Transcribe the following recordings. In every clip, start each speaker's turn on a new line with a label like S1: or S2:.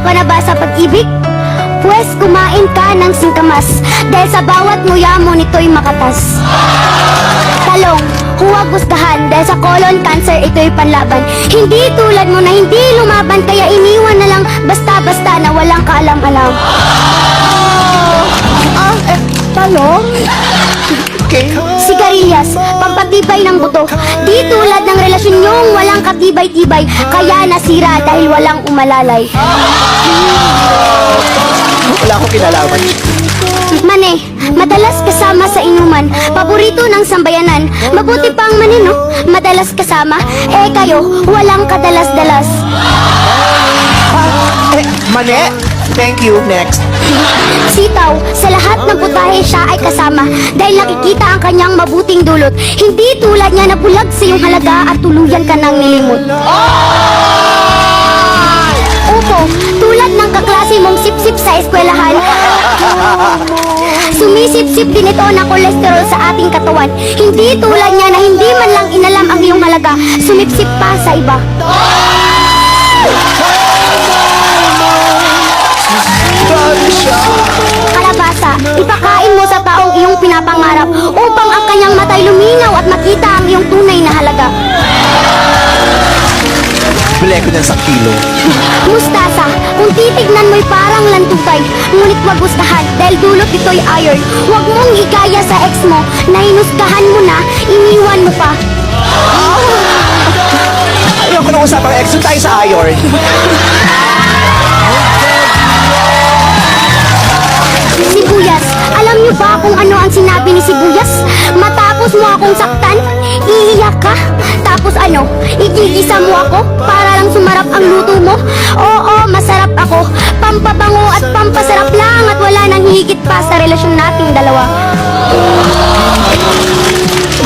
S1: ka na ba sa pag-ibig? Pwes kumain ka ng singkamas, dahil sa bawat nguya mo nito'y makatas. Talong, huwag gustahan, dahil sa colon cancer ito'y panlaban. Hindi tulad mo na hindi lumaban, kaya iniwan na lang basta-basta na walang kaalam-alam.
S2: Talong? Okay.
S1: Sigarilyas, pampatibay ng buto. Di tulad ng relasyon niyong walang katibay-tibay, kaya nasira dahil walang umalalay.
S2: Wala akong kinalaman.
S1: Mane, madalas kasama sa inuman, paborito ng sambayanan. Mabuti pang manino, madalas kasama. Eh kayo, walang kadalas-dalas.
S2: Mane? Thank you. Next.
S1: Sitaw, sa lahat ng putahe siya ay kasama, dahil nakikita ang kanyang mabuting dulot. Hindi tulad niya na bulag sa iyong halaga at tuluyan ka ng nilimot. Upo, tulad ng kaklase mong sip-sip sa eskwelahan. Sumisip-sip din ito ng kolesterol sa ating katawan. Hindi tulad niya na hindi man lang inalam ang iyong halaga, sumipsip pa sa iba. Kalabasa, ipakain mo sa taong iyong pinapangarap upang ang kanyang matay luminaw at makita ang iyong tunay na halaga.
S2: Bili ko ng 1 kilo.
S1: Mustasa, kung titignan mo'y parang lantutay, ngunit wag gustahan dahil dulot ito'y iron. Huwag mong igaya sa ex mo na hinusgahan mo na, iniwan mo pa.
S2: Ayoko na usapang ex. Doon tayo sa iron.
S1: Sibuyas, alam niyo ba kung ano ang sinabi ni Sibuyas? Matapos mo akong saktan, iiyak ka. Tapos ano, igigisa mo ako para lang sumarap ang luto mo? Oo, masarap ako. Pampabango at pampasarap lang at wala nang higit pa sa relasyon nating dalawa.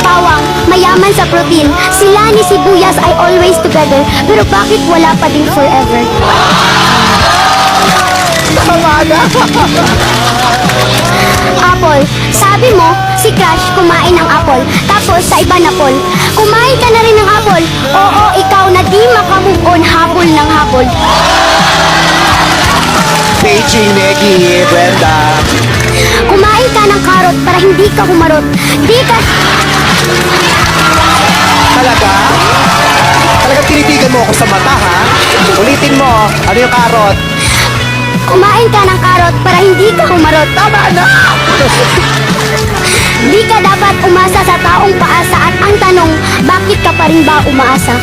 S1: Bawang, mayaman sa protein. Sila ni Sibuyas ay always together. Pero bakit wala pa din forever?
S2: Tama na.
S1: Apple, sabi mo, si Crush kumain ng apple. Tapos sa iba na Paul, kumain ka na rin ng apple. Oo, ikaw na di makamove on habol ng habol.
S2: Peachy, Neki, Brenda.
S1: Kumain ka ng karot para hindi ka humarot. Di ka...
S2: Talaga? Talagang tinitigan mo ako sa mata, ha? Ulitin mo. Ano yung karot?
S1: Kumain ka ng karot para hindi ka humarot.
S2: Tama na!
S1: Di ka dapat umasa sa taong paasa at ang tanong, bakit ka pa rin ba umaasa?